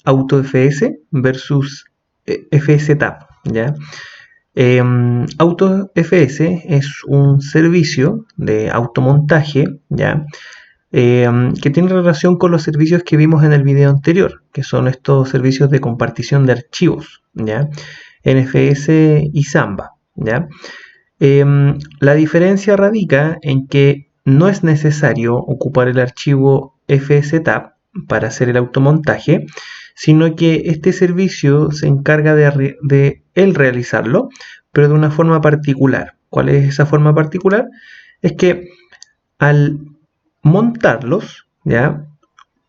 AutoFS versus FSTab, ¿ya? AutoFS es un servicio de automontaje, ¿ya? Que tiene relación con los servicios que vimos en el video anterior, que son estos servicios de compartición de archivos, ¿ya? NFS y Samba, ¿ya? La diferencia radica en que no es necesario ocupar el archivo FSTab para hacer el automontaje, sino que este servicio se encarga de él realizarlo, pero de una forma particular. ¿Cuál es esa forma particular? Es que al montarlos, ¿ya?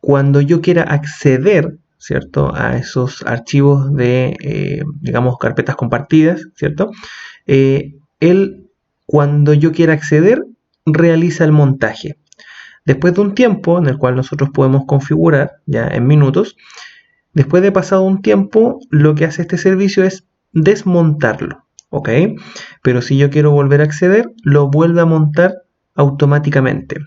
Cuando yo quiera acceder, ¿cierto?, a esos archivos de, digamos, carpetas compartidas, ¿cierto?, él, cuando yo quiera acceder, realiza el montaje. Después de un tiempo en el cual nosotros podemos configurar, ya en minutos, después de pasado un tiempo, lo que hace este servicio es desmontarlo, ¿ok? Pero si yo quiero volver a acceder, lo vuelve a montar automáticamente.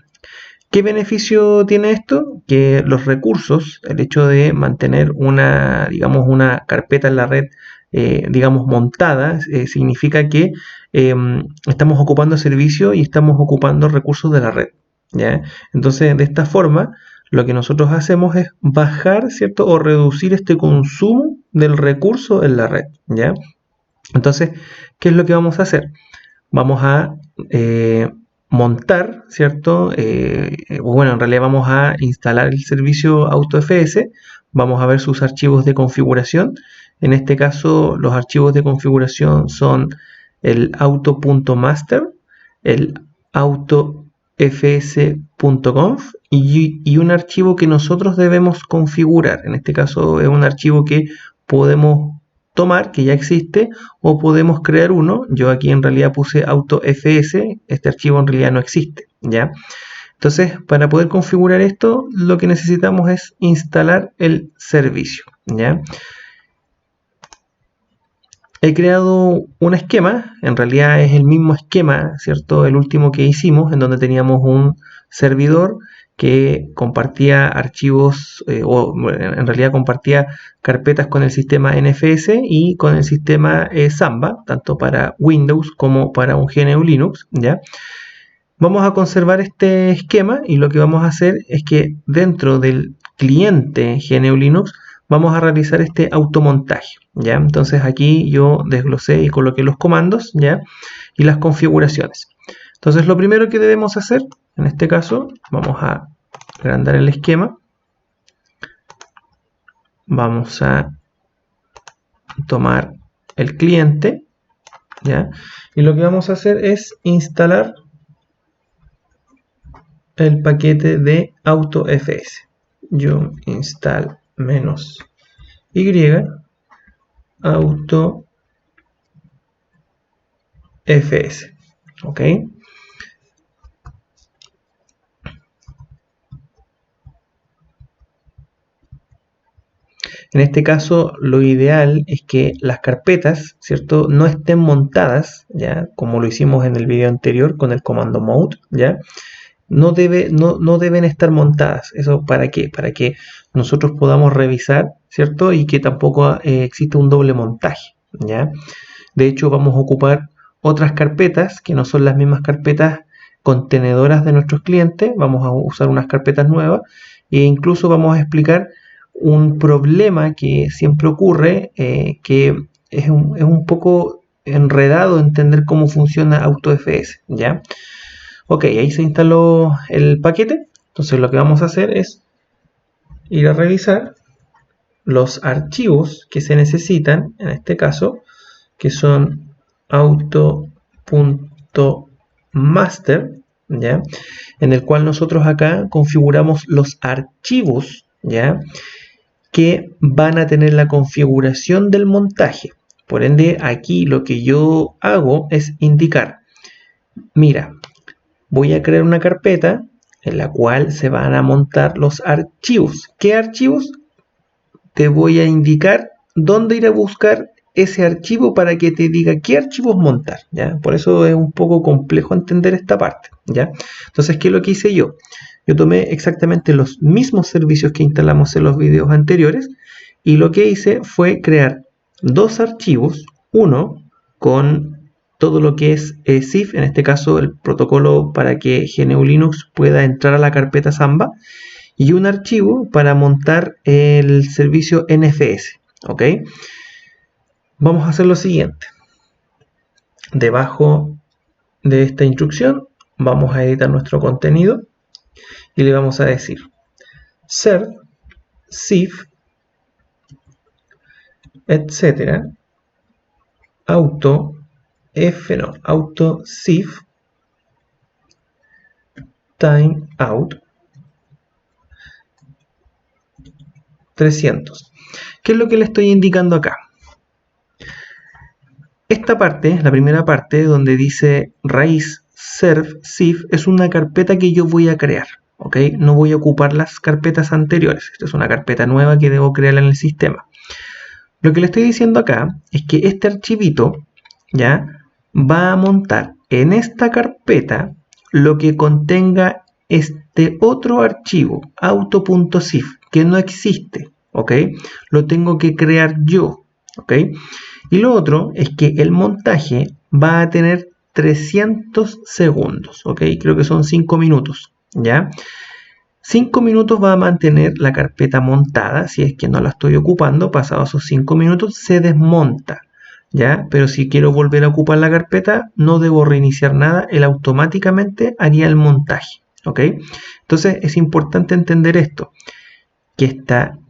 ¿Qué beneficio tiene esto? Que los recursos, el hecho de mantener una, digamos, una carpeta en la red, digamos, montada, significa que estamos ocupando servicio y estamos ocupando recursos de la red, ¿ya? Entonces, de esta forma, lo que nosotros hacemos es bajar, ¿cierto?, o reducir este consumo del recurso en la red, ¿ya? Entonces, ¿qué es lo que vamos a hacer? Vamos a montar, ¿cierto? Bueno, en realidad vamos a instalar el servicio AutoFS, vamos a ver sus archivos de configuración. En este caso, los archivos de configuración son el auto.master, el autofs.conf y un archivo que nosotros debemos configurar. En este caso es un archivo que podemos tomar, que ya existe, o podemos crear uno. Yo aquí en realidad puse AutoFS, este archivo en realidad no existe, ¿ya? Entonces, para poder configurar esto, lo que necesitamos es instalar el servicio, ¿ya? He creado un esquema, en realidad es el mismo esquema, ¿cierto? El último que hicimos, en donde teníamos un servidor que compartía archivos, o en realidad compartía carpetas con el sistema NFS y con el sistema Samba, tanto para Windows como para un GNU Linux, ¿ya? Vamos a conservar este esquema y lo que vamos a hacer es que dentro del cliente GNU Linux vamos a realizar este automontaje, ¿ya? Entonces aquí yo desglosé y coloqué los comandos, ¿ya? Y las configuraciones. Entonces lo primero que debemos hacer, en este caso, vamos a agrandar el esquema. Vamos a tomar el cliente, ¿ya? Y lo que vamos a hacer es instalar el paquete de AutoFS. Yo install -y AutoFS, ¿ok? En este caso, lo ideal es que las carpetas, ¿cierto?, no estén montadas, ¿ya?, como lo hicimos en el video anterior con el comando mode, ¿ya? No deben estar montadas. ¿Eso para qué? Para que nosotros podamos revisar, ¿cierto? Y que tampoco exista un doble montaje, ¿ya? De hecho, vamos a ocupar otras carpetas que no son las mismas carpetas contenedoras de nuestros clientes. Vamos a usar unas carpetas nuevas e incluso vamos a explicar un problema que siempre ocurre, que es un poco enredado entender cómo funciona AutoFS, ¿ya? Ok, ahí se instaló el paquete. Entonces lo que vamos a hacer es ir a revisar los archivos que se necesitan, en este caso, que son auto.master, ¿ya?, en el cual nosotros acá configuramos los archivos, ¿ya?, que van a tener la configuración del montaje. Por ende, aquí lo que yo hago es indicar, mira, voy a crear una carpeta en la cual se van a montar los archivos. ¿Qué archivos? Te voy a indicar dónde ir a buscar ese archivo para que te diga qué archivos montar, ¿ya? Por eso es un poco complejo entender esta parte, ¿ya? Entonces, ¿qué es lo que hice yo? Yo tomé exactamente los mismos servicios que instalamos en los videos anteriores y lo que hice fue crear dos archivos, uno con todo lo que es CIF, en este caso el protocolo para que GNU Linux pueda entrar a la carpeta Samba, y un archivo para montar el servicio NFS, ¿ok? Vamos a hacer lo siguiente. Debajo de esta instrucción vamos a editar nuestro contenido y le vamos a decir serv cif etcétera auto cif timeout 300. ¿Qué es lo que le estoy indicando acá? Esta parte, la primera parte donde dice raíz serv cif, es una carpeta que yo voy a crear, ¿ok? No voy a ocupar las carpetas anteriores. Esta es una carpeta nueva que debo crear en el sistema. Lo que le estoy diciendo acá es que este archivito ya va a montar en esta carpeta lo que contenga este otro archivo, auto.cif, que no existe, ¿ok? Lo tengo que crear yo, ¿ok? Y lo otro es que el montaje va a tener 300 segundos, ¿ok? Creo que son 5 minutos, ¿ya? 5 minutos va a mantener la carpeta montada, si es que no la estoy ocupando, pasados esos 5 minutos se desmonta, ¿ya? Pero si quiero volver a ocupar la carpeta, no debo reiniciar nada, él automáticamente haría el montaje, ¿ok? Entonces es importante entender esto, que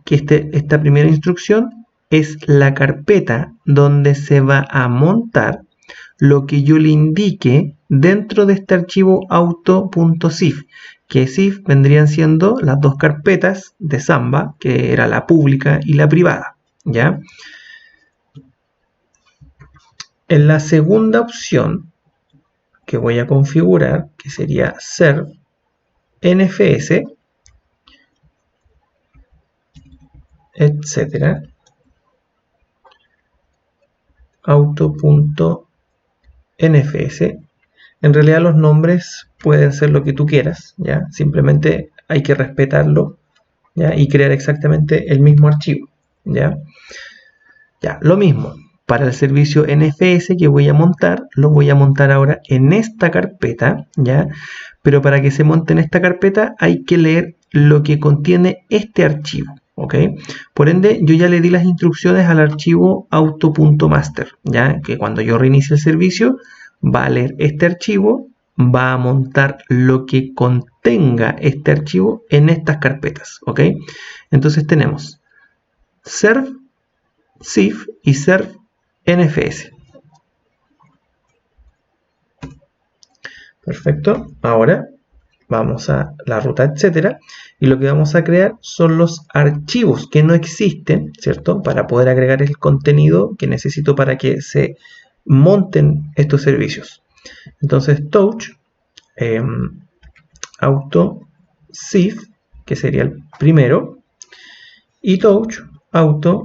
esta primera instrucción es la carpeta donde se va a montar lo que yo le indique dentro de este archivo auto.cif, que cif vendrían siendo las dos carpetas de Samba, que era la pública y la privada, ¿ya? En la segunda opción que voy a configurar, que sería serv nfs, etcétera, auto.nfs. En realidad los nombres pueden ser lo que tú quieras, ¿ya? Simplemente hay que respetarlo, ¿ya? Y crear exactamente el mismo archivo, ¿ya? Ya, lo mismo. Para el servicio NFS que voy a montar, lo voy a montar ahora en esta carpeta, ¿ya? Pero para que se monte en esta carpeta hay que leer lo que contiene este archivo, ¿ok? Por ende, yo ya le di las instrucciones al archivo auto.master, ¿ya? Que cuando yo reinicie el servicio, va a leer este archivo, va a montar lo que contenga este archivo en estas carpetas, ¿ok? Entonces tenemos serv cif y serv nfs. Perfecto. Ahora vamos a la ruta, etcétera, y lo que vamos a crear son los archivos que no existen, ¿cierto? Para poder agregar el contenido que necesito para que se monten estos servicios. Entonces, touch auto cif, que sería el primero, y touch auto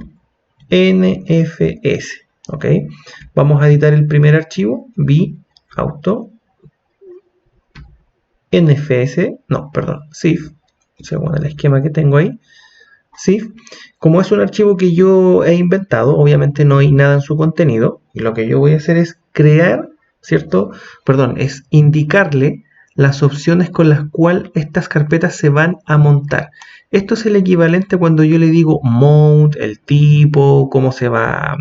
nfs, ¿ok? Vamos a editar el primer archivo, b auto nfs, no, perdón, cif, según el esquema que tengo ahí, cif. Como es un archivo que yo he inventado, obviamente no hay nada en su contenido, y lo que yo voy a hacer es crear, ¿cierto? Perdón, es indicarle las opciones con las cuales estas carpetas se van a montar. Esto es el equivalente cuando yo le digo mount, el tipo, cómo se va,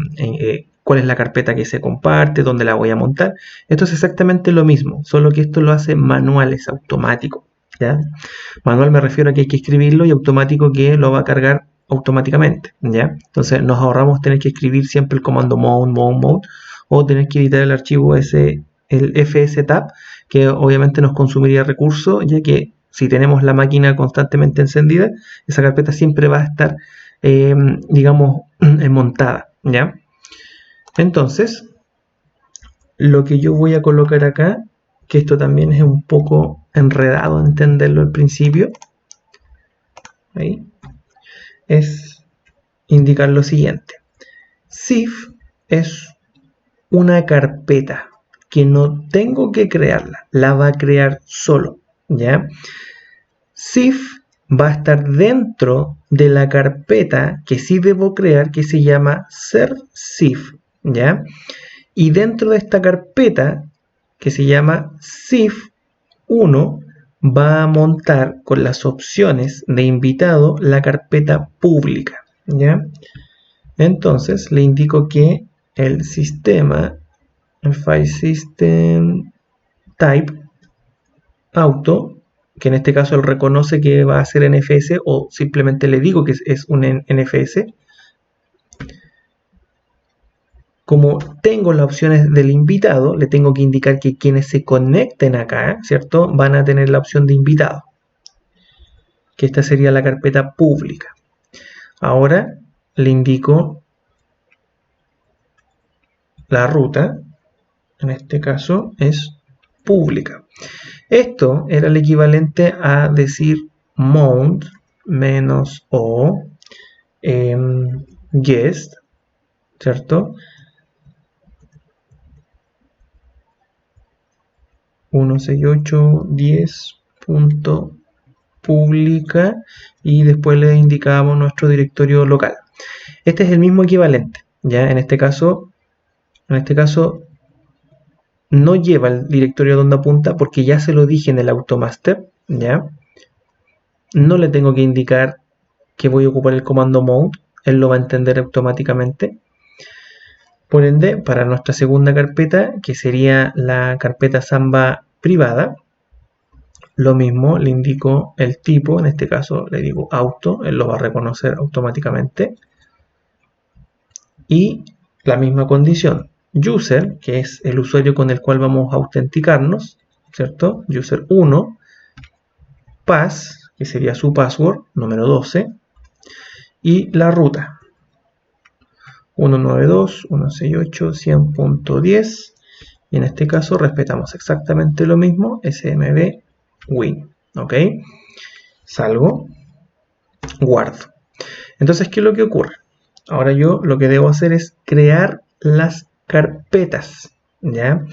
cuál es la carpeta que se comparte, dónde la voy a montar. Esto es exactamente lo mismo, solo que esto lo hace manual, es automático, ¿ya? Manual me refiero a que hay que escribirlo y automático que lo va a cargar automáticamente, ¿ya? Entonces nos ahorramos tener que escribir siempre el comando mount, o tener que editar el archivo ese, el fstab, que obviamente nos consumiría recursos, ya que si tenemos la máquina constantemente encendida, esa carpeta siempre va a estar, digamos, montada, ¿ya? Entonces, lo que yo voy a colocar acá, que esto también es un poco enredado entenderlo al principio, ahí, es indicar lo siguiente. Cif es una carpeta que no tengo que crearla, la va a crear solo, ¿ya? SIF va a estar dentro de la carpeta que sí debo crear, que se llama servsif, ¿ya? Y dentro de esta carpeta, que se llama SIF1, va a montar con las opciones de invitado la carpeta pública, ¿ya? Entonces le indico que el sistema, el file system type auto, que en este caso él reconoce que va a ser NFS, o simplemente le digo que es un NFS. Como tengo las opciones del invitado, le tengo que indicar que quienes se conecten acá, ¿cierto?, van a tener la opción de invitado, que esta sería la carpeta pública. Ahora le indico la ruta, en este caso es pública. Esto era el equivalente a decir mount menos o guest, ¿cierto? 168.10.publica y después le indicamos nuestro directorio local. Este es el mismo equivalente, ¿ya? En este caso no lleva el directorio donde apunta porque ya se lo dije en el automaster, ¿ya? No le tengo que indicar que voy a ocupar el comando mount, él lo va a entender automáticamente. Por ende, para nuestra segunda carpeta, que sería la carpeta Samba privada, lo mismo, le indico el tipo, en este caso le digo auto, él lo va a reconocer automáticamente. Y la misma condición, user, que es el usuario con el cual vamos a autenticarnos, ¿cierto? User 1, pass, que sería su password, número 12, y la ruta, 192.168.100.10, y en este caso respetamos exactamente lo mismo, smb win, ¿ok? Salgo, guardo. Entonces, ¿qué es lo que ocurre? Ahora yo lo que debo hacer es crear las carpetas, ¿ya?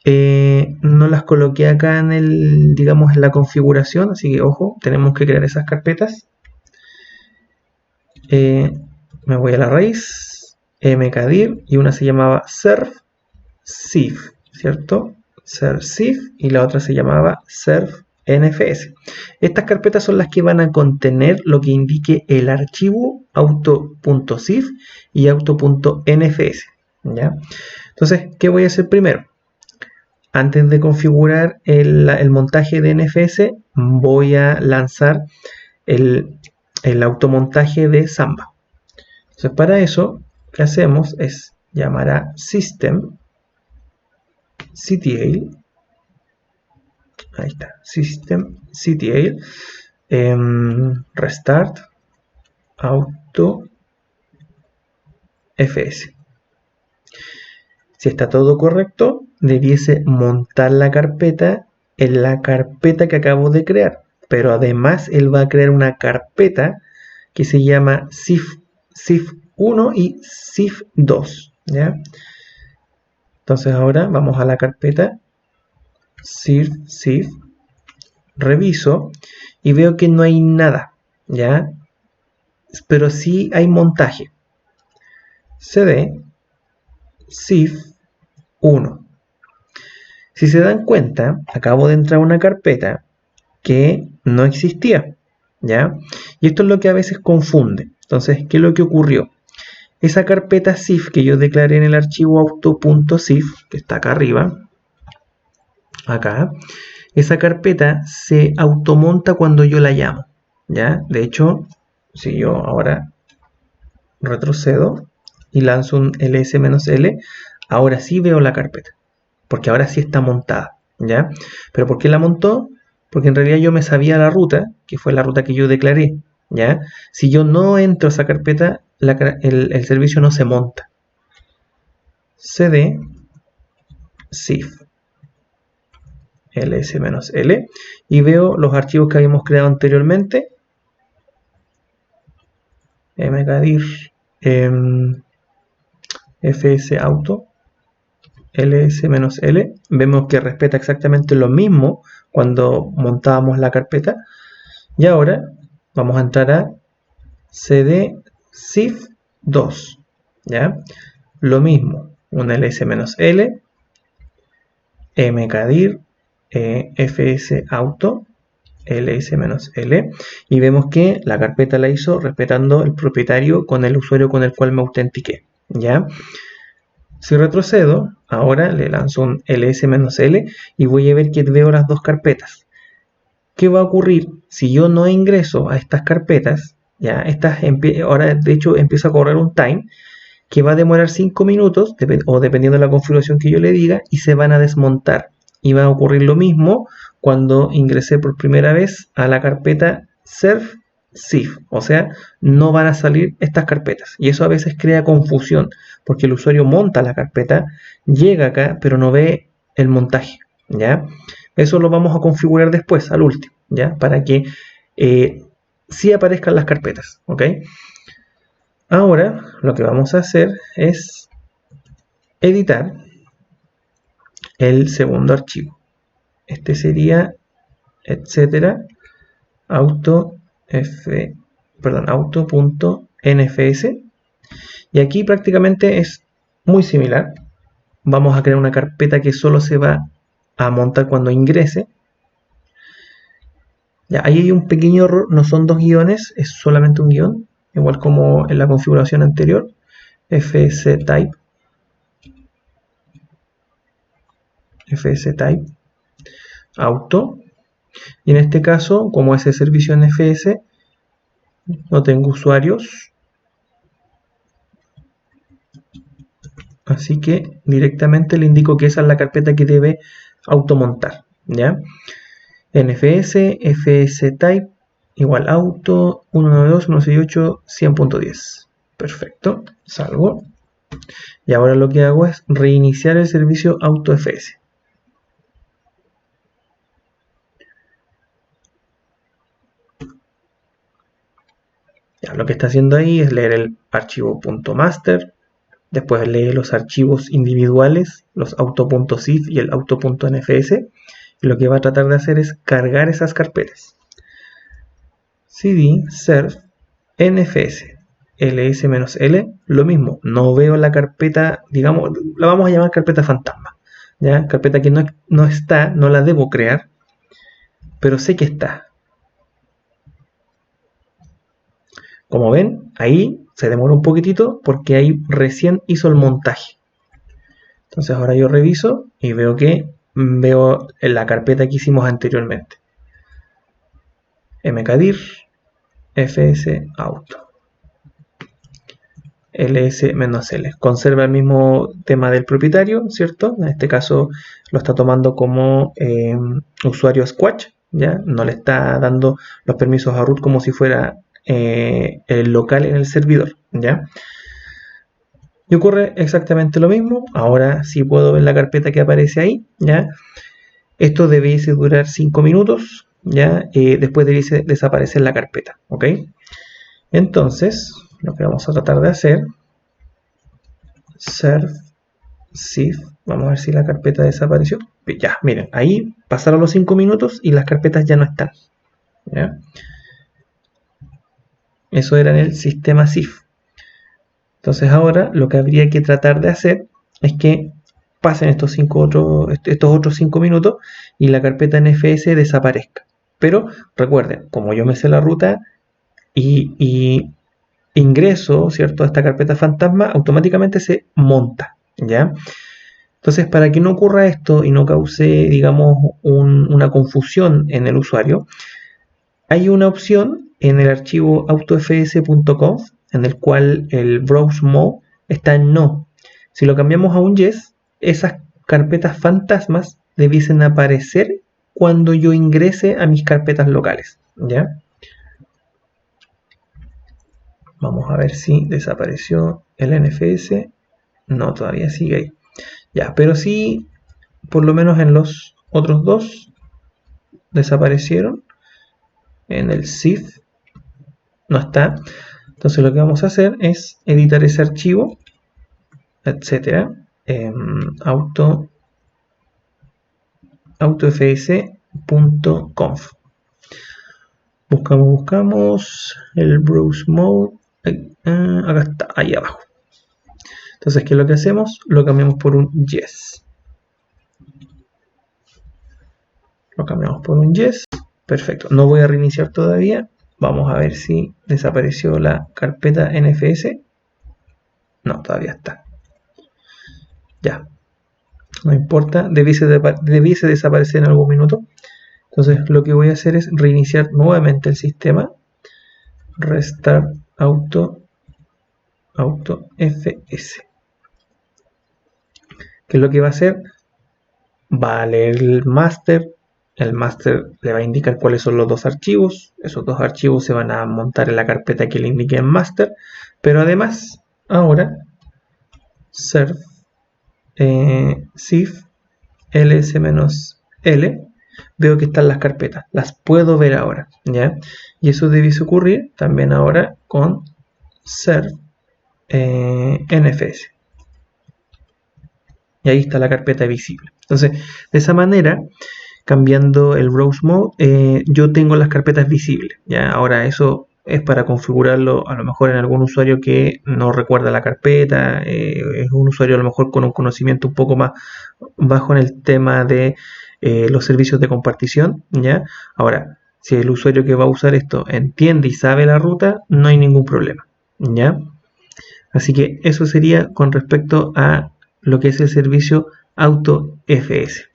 No las coloqué acá en el, digamos, en la configuración, así que ojo, tenemos que crear esas carpetas. Me voy a la raíz, mkdir, y una se llamaba servsif, ¿cierto? Servsif, y la otra se llamaba servnfs. Estas carpetas son las que van a contener lo que indique el archivo auto.sif y auto.nfs, ¿ya? Entonces, ¿qué voy a hacer primero? Antes de configurar el montaje de NFS, voy a lanzar el automontaje de Samba. Entonces, para eso, ¿qué hacemos? Es llamar a systemctl, ahí está, systemctl, restart auto fs. Si está todo correcto, debiese montar la carpeta en la carpeta que acabo de crear, pero además él va a crear una carpeta que se llama sif1 y sif2, ¿ya? Entonces ahora vamos a la carpeta sif, reviso y veo que no hay nada, ¿ya? Pero sí hay montaje. cd sif1. Si se dan cuenta, acabo de entrar a una carpeta que no existía, ¿ya? Y esto es lo que a veces confunde. Entonces, ¿qué es lo que ocurrió? Esa carpeta sif que yo declaré en el archivo auto.sif, que está acá arriba, acá, esa carpeta se automonta cuando yo la llamo, ¿ya? De hecho, si yo ahora retrocedo y lanzo un ls-l, ahora sí veo la carpeta, porque ahora sí está montada, ¿ya? ¿Pero por qué la montó? Porque en realidad yo me sabía la ruta, que fue la ruta que yo declaré, ¿ya? Si yo no entro a esa carpeta, el servicio no se monta. cd sif ls-l y veo los archivos que habíamos creado anteriormente, mkdir, fs auto, ls-l, vemos que respeta exactamente lo mismo cuando montábamos la carpeta, Y ahora vamos a entrar a cd cif 2, ¿ya? Lo mismo, un ls-l, mkdir, fs auto, ls-l, y vemos que la carpeta la hizo respetando el propietario con el usuario con el cual me autentiqué, ¿ya? Si retrocedo, ahora le lanzo un ls-l y voy a ver que veo las dos carpetas. ¿Qué va a ocurrir si yo no ingreso a estas carpetas? Ya, ahora de hecho empieza a correr un time que va a demorar 5 minutos, o dependiendo de la configuración que yo le diga, y se van a desmontar. Y va a ocurrir lo mismo cuando ingresé por primera vez a la carpeta serv-cif, o sea, no van a salir estas carpetas. Y eso a veces crea confusión, porque el usuario monta la carpeta, llega acá, pero no ve el montaje, ¿ya? Eso lo vamos a configurar después, al último, ¿ya? Para que sí aparezcan las carpetas, ¿ok? Ahora lo que vamos a hacer es editar el segundo archivo. Este sería etcétera auto.nfs, y aquí prácticamente es muy similar. Vamos a crear una carpeta que solo se va a montar cuando ingrese. Ya, ahí hay un pequeño error, no son dos guiones, es solamente un guión, igual como en la configuración anterior. fs-type auto, y en este caso, como ese servicio NFS no tengo usuarios, así que directamente le indico que esa es la carpeta que debe automontar, ¿ya? NFS fs-type igual auto 192.168.100.10. Perfecto, salvo. Y ahora lo que hago es reiniciar el servicio AutoFS. Ya, lo que está haciendo ahí es leer el archivo .master, después lee los archivos individuales, los auto.cif y el auto.nfs, y lo que va a tratar de hacer es cargar esas carpetas. cd serv nfs ls-l, lo mismo, no veo la carpeta, digamos, la vamos a llamar carpeta fantasma, ¿ya? Carpeta que no está, no la debo crear, pero sé que está. Como ven, ahí se demora un poquitito porque ahí recién hizo el montaje. Entonces ahora yo reviso y veo que veo en la carpeta que hicimos anteriormente. mkdir fs auto ls-l. Conserva el mismo tema del propietario, ¿cierto? En este caso lo está tomando como usuario Squatch, ¿ya? No le está dando los permisos a root como si fuera el local en el servidor, ¿ya? Y ocurre exactamente lo mismo. Ahora sí puedo ver la carpeta que aparece ahí, ¿ya? Esto debiese durar 5 minutos, ¿ya? Después debiese desaparecer la carpeta, ¿ok? Entonces, lo que vamos a tratar de hacer, serv-cif, vamos a ver si la carpeta desapareció. Ya, miren, ahí pasaron los 5 minutos y las carpetas ya no están, ¿ya? Eso era en el sistema CIF. Entonces ahora lo que habría que tratar de hacer es que pasen estos otros 5 minutos y la carpeta NFS desaparezca. Pero recuerden, como yo me sé la ruta y ingreso, ¿cierto?, a esta carpeta fantasma, automáticamente se monta, ¿ya? Entonces, para que no ocurra esto y no cause, digamos, una confusión en el usuario, hay una opción en el archivo autofs.conf en el cual el browse mode está en no. Si lo cambiamos a un yes, esas carpetas fantasmas debiesen aparecer cuando yo ingrese a mis carpetas locales, ¿ya? Vamos a ver si desapareció el NFS. No, todavía sigue ahí. Ya, pero sí, por lo menos en los otros dos desaparecieron. En el CIF no está. Entonces lo que vamos a hacer es editar ese archivo, etcétera, autofs.conf. 。Buscamos el browse mode. Acá está, ahí abajo. Entonces, ¿qué es lo que hacemos? Lo cambiamos por un yes. Lo cambiamos por un yes. Perfecto. No voy a reiniciar todavía. Vamos a ver si desapareció la carpeta NFS. No, todavía está. Ya. No importa. Debiese desaparecer en algún minuto. Entonces, lo que voy a hacer es reiniciar nuevamente el sistema. Restart auto FS. ¿Qué es lo que va a hacer? Va a leer el master le va a indicar cuáles son los dos archivos. Esos dos archivos se van a montar en la carpeta que le indique en master, pero además ahora serve cif ls-l, veo que están las carpetas, las puedo ver ahora, ¿ya? Y eso debiese ocurrir también ahora con serve nfs. Y ahí está la carpeta visible. Entonces, de esa manera, cambiando el browse mode, yo tengo las carpetas visibles. ¿Ya? Ahora eso es para configurarlo a lo mejor en algún usuario que no recuerda la carpeta, es un usuario a lo mejor con un conocimiento un poco más bajo en el tema de los servicios de compartición. ¿Ya? Ahora, si el usuario que va a usar esto entiende y sabe la ruta, no hay ningún problema. ¿Ya? Así que eso sería con respecto a lo que es el servicio AutoFS.